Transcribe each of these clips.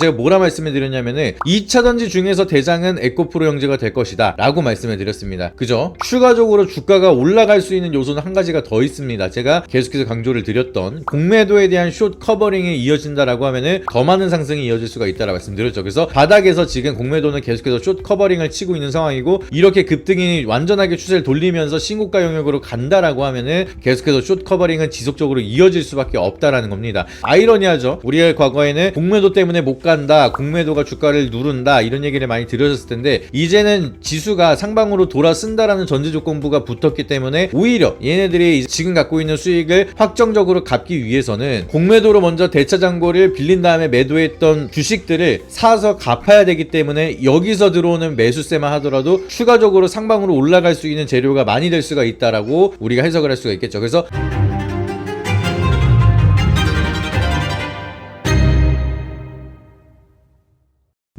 제가 뭐라 말씀을 드렸냐면은 2차전지 중에서 대장은 에코프로 형제가 될 것이다 라고 말씀을 드렸습니다. 그죠? 추가적으로 주가가 올라갈 수 있는 요소는 한 가지가 더 있습니다. 제가 계속해서 강조를 드렸던 공매도에 대한 숏 커버링이 이어진다라고 하면은 더 많은 상승이 이어질 수가 있다라고 말씀드렸죠. 그래서 바닥에서 지금 공매도는 계속해서 숏 커버링을 치고 있는 상황이고, 이렇게 급등이 완전하게 추세를 돌리면서 신고가 영역으로 간다라고 하면은 계속해서 숏 커버링은 지속적으로 이어질 수밖에 없다라는 겁니다. 아이러니하죠. 우리가 과거에는 공매도 때문에 못 간다, 공매도가 주가를 누른다, 이런 얘기를 많이 들으셨을 텐데, 이제는 지수가 상방으로 돌아쓴다라는 전제 조건부가 붙었기 때문에 오히려 얘네들이 지금 갖고 있는 수익을 확정적으로 갚기 위해서는 공매도로 먼저 대차장고를 빌린 다음에 매도했던 주식들을 사서 갚아야 되기 때문에, 여기서 들어오는 매수세만 하더라도 추가적으로 상방으로 올라갈 수 있는 재료가 많이 될 수가 있다라고 우리가 해석을 할 수가 있겠죠. 그래서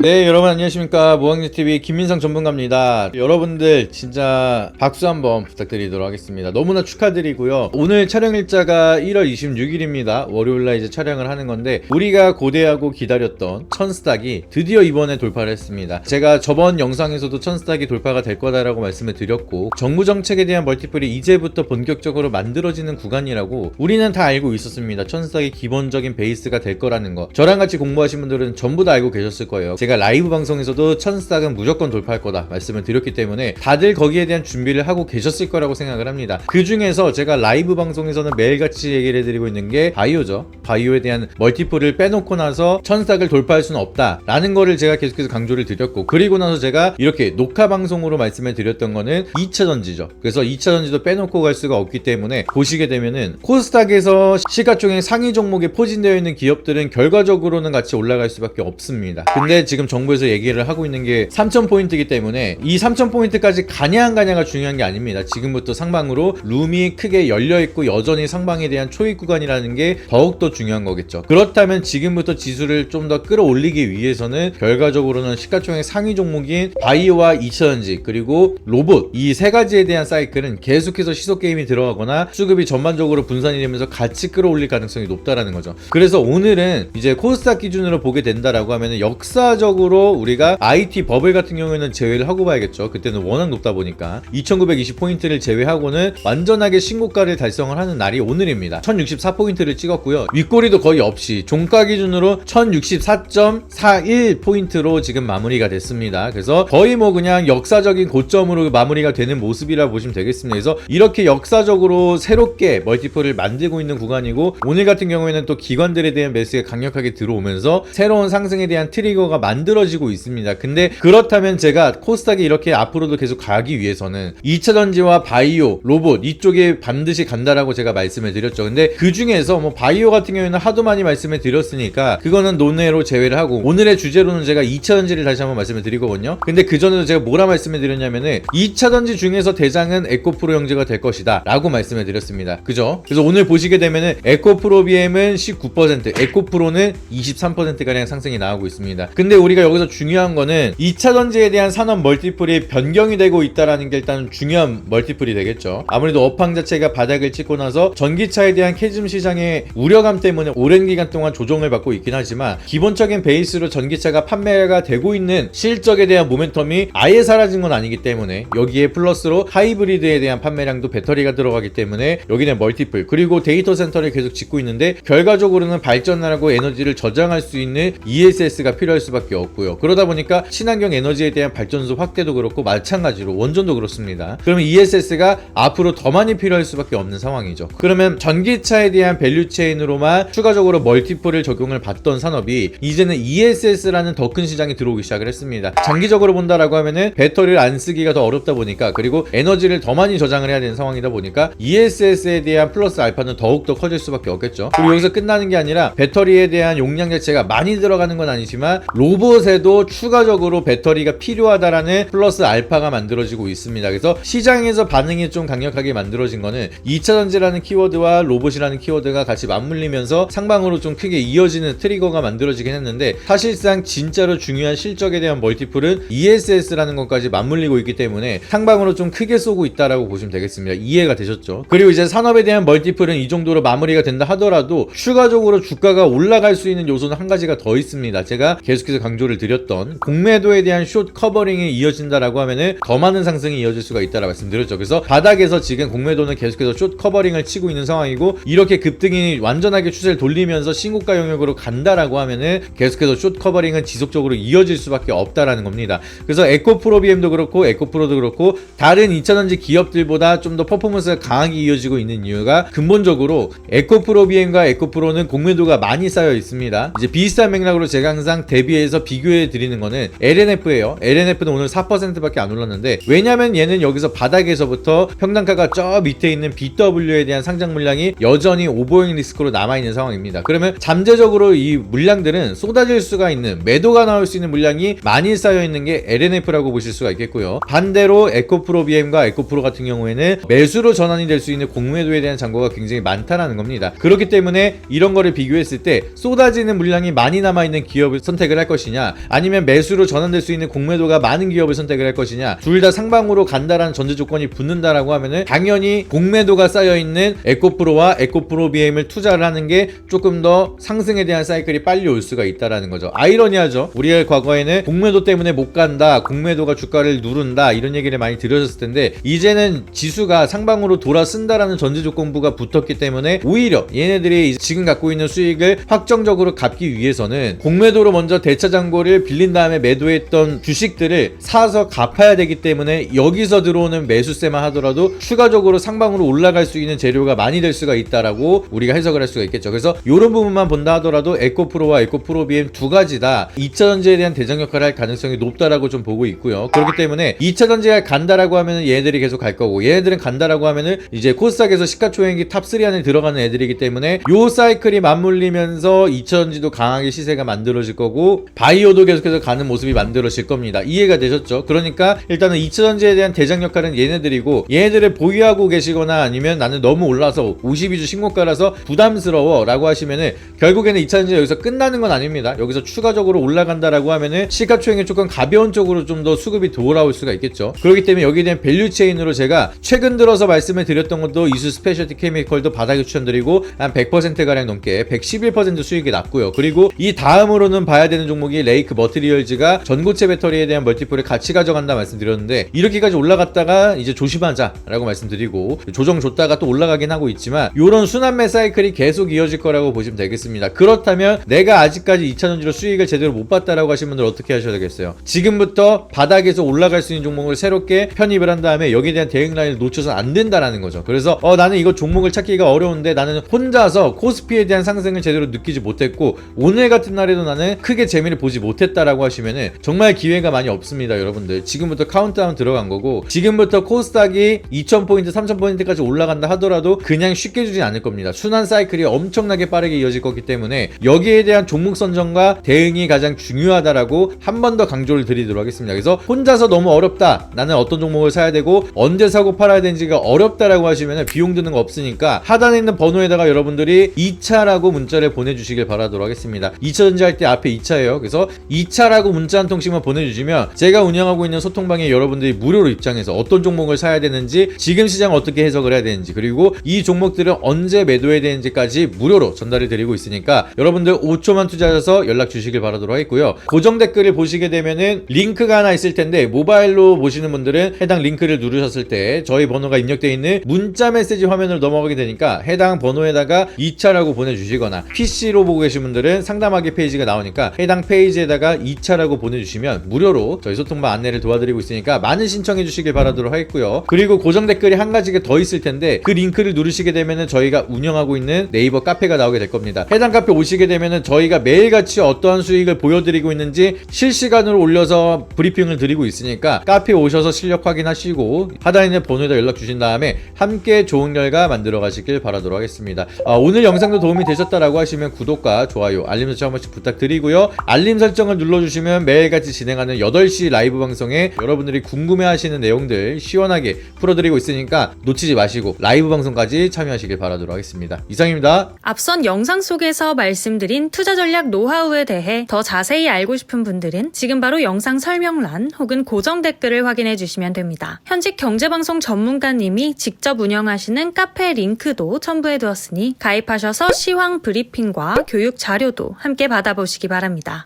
네, 여러분 안녕하십니까. 무학리TV 김민상 전문가입니다. 여러분들 진짜 박수 한번 부탁드리도록 하겠습니다. 너무나 축하드리고요. 오늘 촬영 일자가 1월 26일입니다. 월요일날 이제 촬영을 하는 건데, 우리가 고대하고 기다렸던 천스탁이 드디어 이번에 돌파를 했습니다. 제가 저번 영상에서도 천스탁이 돌파가 될 거다라고 말씀을 드렸고, 정부 정책에 대한 멀티플이 이제부터 본격적으로 만들어지는 구간이라고 우리는 다 알고 있었습니다. 천스탁이 기본적인 베이스가 될 거라는 거, 저랑 같이 공부하신 분들은 전부 다 알고 계셨을 거예요. 제가 라이브 방송에서도 천스탁은 무조건 돌파할 거다 말씀을 드렸기 때문에 다들 거기에 대한 준비를 하고 계셨을 거라고 생각을 합니다. 그 중에서 제가 라이브 방송에서는 매일같이 얘기를 해드리고 있는 게 바이오죠. 바이오에 대한 멀티플을 빼놓고 나서 천스탁을 돌파할 수는 없다 라는 거를 제가 계속해서 강조를 드렸고, 그리고 나서 제가 이렇게 녹화 방송으로 말씀을 드렸던 거는 2차전지죠. 그래서 2차전지도 빼놓고 갈 수가 없기 때문에, 보시게 되면은 코스닥에서 시가총액 상위 종목에 포진되어 있는 기업들은 결과적으로는 같이 올라갈 수밖에 없습니다. 근데 지금 정부에서 얘기를 하고 있는 게 3,000포인트이기 때문에 이 3,000포인트까지 가냐 안 가냐가 중요한 게 아닙니다. 지금부터 상방으로 룸이 크게 열려있고 여전히 상방에 대한 초입 구간이라는 게 더욱더 중요한 거겠죠. 그렇다면 지금부터 지수를 좀 더 끌어올리기 위해서는 결과적으로는 시가총액 상위 종목인 바이오와 2차전지 그리고 로봇, 이 세 가지에 대한 사이클은 계속해서 시소게임이 들어가거나 수급이 전반적으로 분산이 되면서 같이 끌어올릴 가능성이 높다라는 거죠. 그래서 오늘은 이제 코스닥 기준으로 보게 된다라고 하면 역사적으로 우리가 IT 버블 같은 경우에는 제외를 하고 봐야겠죠. 그때는 워낙 높다 보니까 2920포인트를 제외하고는 완전하게 신고가를 달성을 하는 날이 오늘입니다. 1064포인트를 찍었고요. 윗꼬리도 거의 없이 종가 기준으로 1064.41포인트로 지금 마무리가 됐습니다. 그래서 거의 뭐 그냥 역사적인 고점으로 마무리가 되는 모습이라 보시면 되겠습니다. 그래서 이렇게 역사적으로 새롭게 멀티플을 만들고 있는 구간이고, 오늘 같은 경우에는 또 기관들에 대한 매수가 강력하게 들어오면서 새로운 상승에 대한 트리거가 만들어지고 있습니다. 근데 그렇다면 제가 코스닥이 이렇게 앞으로도 계속 가기 위해서는 2차전지와 바이오, 로봇 이쪽에 반드시 간다라고 제가 말씀을 드렸죠. 근데 그 중에서 뭐 바이오 같은 경우에는 하도 많이 말씀을 드렸으니까 그거는 논외로 제외를 하고, 오늘의 주제로는 제가 2차전지를 다시 한번 말씀을 드리거든요. 근데 그 전에도 제가 뭐라 말씀을 드렸냐면은 2차전지 중에서 대장은 에코프로 형제가 될 것이다 라고 말씀을 드렸습니다. 그죠? 그래서 오늘 보시게 되면은 에코프로 BM은 19%, 에코프로는 23%가량 상승이 나오고 있습니다. 근데 우리가 여기서 중요한 거는 2차전지에 대한 산업 멀티플이 변경이 되고 있다라는 게 일단 중요한 멀티플이 되겠죠. 아무래도 업황 자체가 바닥을 찍고 나서 전기차에 대한 캐즘 시장의 우려감 때문에 오랜 기간 동안 조정을 받고 있긴 하지만, 기본적인 베이스로 전기차가 판매가 되고 있는 실적에 대한 모멘텀이 아예 사라진 건 아니기 때문에, 여기에 플러스로 하이브리드에 대한 판매량도 배터리가 들어가기 때문에 여기는 멀티플, 그리고 데이터 센터를 계속 짓고 있는데 결과적으로는 발전하고 에너지를 저장할 수 있는 ESS가 필요할 수밖에 없고요. 그러다 보니까 친환경 에너지에 대한 발전소 확대도 그렇고 마찬가지로 원전도 그렇습니다. 그러면 ESS가 앞으로 더 많이 필요할 수밖에 없는 상황이죠. 그러면 전기차에 대한 밸류체인으로만 추가적으로 멀티플을 적용을 받던 산업이 이제는 ESS라는 더 큰 시장이 들어오기 시작을 했습니다. 장기적으로 본다라고 하면은 배터리를 안 쓰기가 더 어렵다 보니까, 그리고 에너지를 더 많이 저장을 해야 되는 상황이다 보니까 ESS에 대한 플러스 알파는 더욱더 커질 수밖에 없겠죠. 그리고 여기서 끝나는 게 아니라 배터리에 대한 용량 자체가 많이 들어가는 건 아니지만 로봇 로봇에도 추가적으로 배터리가 필요하다라는 플러스 알파가 만들어지고 있습니다. 그래서 시장에서 반응이 좀 강력하게 만들어진 거는 2차전지라는 키워드와 로봇이라는 키워드가 같이 맞물리면서 상방으로 좀 크게 이어지는 트리거가 만들어지긴 했는데, 사실상 진짜로 중요한 실적에 대한 멀티플은 ESS라는 것까지 맞물리고 있기 때문에 상방으로 좀 크게 쏘고 있다라고 보시면 되겠습니다. 이해가 되셨죠? 그리고 이제 산업에 대한 멀티플은 이 정도로 마무리가 된다 하더라도 추가적으로 주가가 올라갈 수 있는 요소는 한 가지가 더 있습니다. 제가 계속해서 강조를 드렸던 공매도에 대한 숏 커버링이 이어진다라고 하면은 더 많은 상승이 이어질 수가 있다라고 말씀드렸죠. 그래서 바닥에서 지금 공매도는 계속해서 숏 커버링을 치고 있는 상황이고, 이렇게 급등이 완전하게 추세를 돌리면서 신고가 영역으로 간다라고 하면은 계속해서 숏 커버링은 지속적으로 이어질 수밖에 없다라는 겁니다. 그래서 에코프로 BM도 그렇고 에코프로도 그렇고 다른 2차전지 기업들보다 좀 더 퍼포먼스가 강하게 이어지고 있는 이유가 근본적으로 에코프로 BM과 에코프로는 공매도가 많이 쌓여 있습니다. 이제 비슷한 맥락으로 제가 항상 대비해서 비교해 드리는 거는 LNF예요. LNF는 오늘 4%밖에 안 올랐는데, 왜냐면 얘는 여기서 바닥에서부터 평단가가 저 밑에 있는 BW에 대한 상장 물량이 여전히 오버행 리스크로 남아있는 상황입니다. 그러면 잠재적으로 이 물량들은 쏟아질 수가 있는, 매도가 나올 수 있는 물량이 많이 쌓여있는 게 LNF라고 보실 수가 있겠고요. 반대로 에코프로 BM과 에코프로 같은 경우에는 매수로 전환이 될 수 있는 공매도에 대한 잔고가 굉장히 많다라는 겁니다. 그렇기 때문에 이런 거를 비교했을 때 쏟아지는 물량이 많이 남아있는 기업을 선택을 할 것이냐, 아니면 매수로 전환될 수 있는 공매도가 많은 기업을 선택을 할 것이냐, 둘 다 상방으로 간다라는 전제 조건이 붙는다라고 하면은 당연히 공매도가 쌓여있는 에코프로와 에코프로 BM을 투자를 하는 게 조금 더 상승에 대한 사이클이 빨리 올 수가 있다라는 거죠. 아이러니하죠. 우리가 과거에는 공매도 때문에 못 간다, 공매도가 주가를 누른다, 이런 얘기를 많이 들으셨을 텐데, 이제는 지수가 상방으로 돌아쓴다라는 전제 조건부가 붙었기 때문에 오히려 얘네들이 지금 갖고 있는 수익을 확정적으로 갚기 위해서는 공매도로 먼저 대차 잔고를 빌린 다음에 매도했던 주식들을 사서 갚아야 되기 때문에 여기서 들어오는 매수세만 하더라도 추가적으로 상방으로 올라갈 수 있는 재료가 많이 될 수가 있다라고 우리가 해석을 할 수가 있겠죠. 그래서 이런 부분만 본다 하더라도 에코프로와 에코프로 BM 두 가지 다 2차전지에 대한 대장 역할을 할 가능성이 높다라고 좀 보고 있고요. 그렇기 때문에 2차전지가 간다라고 하면은 얘네들이 계속 갈 거고, 얘네들은 간다라고 하면은 이제 코스닥에서 시가총액이 탑3 안에 들어가는 애들이기 때문에 요 사이클이 맞물리면서 2차전지도 강하게 시세가 만들어질 거고, 바이오도 계속해서 가는 모습이 만들어질 겁니다. 이해가 되셨죠? 그러니까 일단은 2차전지에 대한 대장 역할은 얘네들이고, 얘네들을 보유하고 계시거나 아니면 나는 너무 올라서 52주 신고가라서 부담스러워 라고 하시면은 결국에는 2차전지 여기서 끝나는 건 아닙니다. 여기서 추가적으로 올라간다라고 하면은 시가총액이 조금 가벼운 쪽으로 좀 더 수급이 돌아올 수가 있겠죠. 그렇기 때문에 여기에 대한 밸류 체인으로 제가 최근 들어서 말씀을 드렸던 것도 이수 스페셜티 케미컬도 바닥에 추천드리고 한 100%가량 넘게 111% 수익이 났고요. 그리고 이 다음으로는 봐야 되는 종목이 레이크 머티리얼즈가 전고체 배터리에 대한 멀티플을 같이 가져간다 말씀드렸는데, 이렇게까지 올라갔다가 이제 조심하자 라고 말씀드리고 조정 줬다가 또 올라가긴 하고 있지만 요런 순환매 사이클이 계속 이어질 거라고 보시면 되겠습니다. 그렇다면 내가 아직까지 2차전지로 수익을 제대로 못 봤다라고 하시는 분들 어떻게 하셔야 되겠어요? 지금부터 바닥에서 올라갈 수 있는 종목을 새롭게 편입을 한 다음에 여기에 대한 대응 라인을 놓쳐서 안 된다라는 거죠. 그래서 나는 이거 종목을 찾기가 어려운데 나는 혼자서 코스피에 대한 상승을 제대로 느끼지 못했고 오늘 같은 날에도 나는 크게 재미를 보지 못했다라고 하시면은 정말 기회가 많이 없습니다. 여러분들 지금부터 카운트다운 들어간 거고, 지금부터 코스닥이 2000포인트 3000포인트까지 올라간다 하더라도 그냥 쉽게 주진 않을 겁니다. 순환 사이클이 엄청나게 빠르게 이어질 거기 때문에 여기에 대한 종목 선정과 대응이 가장 중요하다라고 한 번 더 강조를 드리도록 하겠습니다. 그래서 혼자서 너무 어렵다, 나는 어떤 종목을 사야 되고 언제 사고 팔아야 되는지가 어렵다라고 하시면 비용 드는 거 없으니까 하단에 있는 번호에다가 여러분들이 2차라고 문자를 보내주시길 바라도록 하겠습니다. 2차전지 할 때 앞에 2차예요. 그래서 2차라고 문자 한 통씩만 보내주시면 제가 운영하고 있는 소통방에 여러분들이 무료로 입장해서 어떤 종목을 사야 되는지, 지금 시장 어떻게 해석을 해야 되는지, 그리고 이 종목들은 언제 매도해야 되는지까지 무료로 전달해 드리고 있으니까 여러분들 5초만 투자해서 연락 주시길 바라도록 하겠고요. 고정 댓글을 보시게 되면은 링크가 하나 있을 텐데, 모바일로 보시는 분들은 해당 링크를 누르셨을 때 저희 번호가 입력되어 있는 문자 메시지 화면으로 넘어가게 되니까 해당 번호에다가 2차라고 보내주시거나, PC로 보고 계신 분들은 상담하기 페이지가 나오니까 해당 페이지에다가 2차라고 보내주시면 무료로 저희 소통방 안내를 도와드리고 있으니까 많은 신청해 주시길 바라도록 하겠고요. 그리고 고정 댓글이 한 가지가 더 있을 텐데 그 링크를 누르시게 되면은 저희가 운영하고 있는 네이버 카페가 나오게 될 겁니다. 해당 카페 오시게 되면은 저희가 매일같이 어떠한 수익을 보여드리고 있는지 실시간으로 올려서 브리핑을 드리고 있으니까 카페 오셔서 실력 확인하시고 하단에 있는 번호에다 연락 주신 다음에 함께 좋은 결과 만들어 가시길 바라도록 하겠습니다. 오늘 영상도 도움이 되셨다라고 하시면 구독과 좋아요, 알림 설정 한 번씩 부탁드리고요. 알림 알림 설정을 눌러주시면 매일같이 진행하는 8시 라이브 방송에 여러분들이 궁금해하시는 내용들 시원하게 풀어드리고 있으니까 놓치지 마시고 라이브 방송까지 참여하시길 바라도록 하겠습니다. 이상입니다. 앞선 영상 속에서 말씀드린 투자 전략 노하우에 대해 더 자세히 알고 싶은 분들은 지금 바로 영상 설명란 혹은 고정 댓글을 확인해 주시면 됩니다. 현직 경제방송 전문가님이 직접 운영하시는 카페 링크도 첨부해 두었으니 가입하셔서 시황 브리핑과 교육 자료도 함께 받아보시기 바랍니다.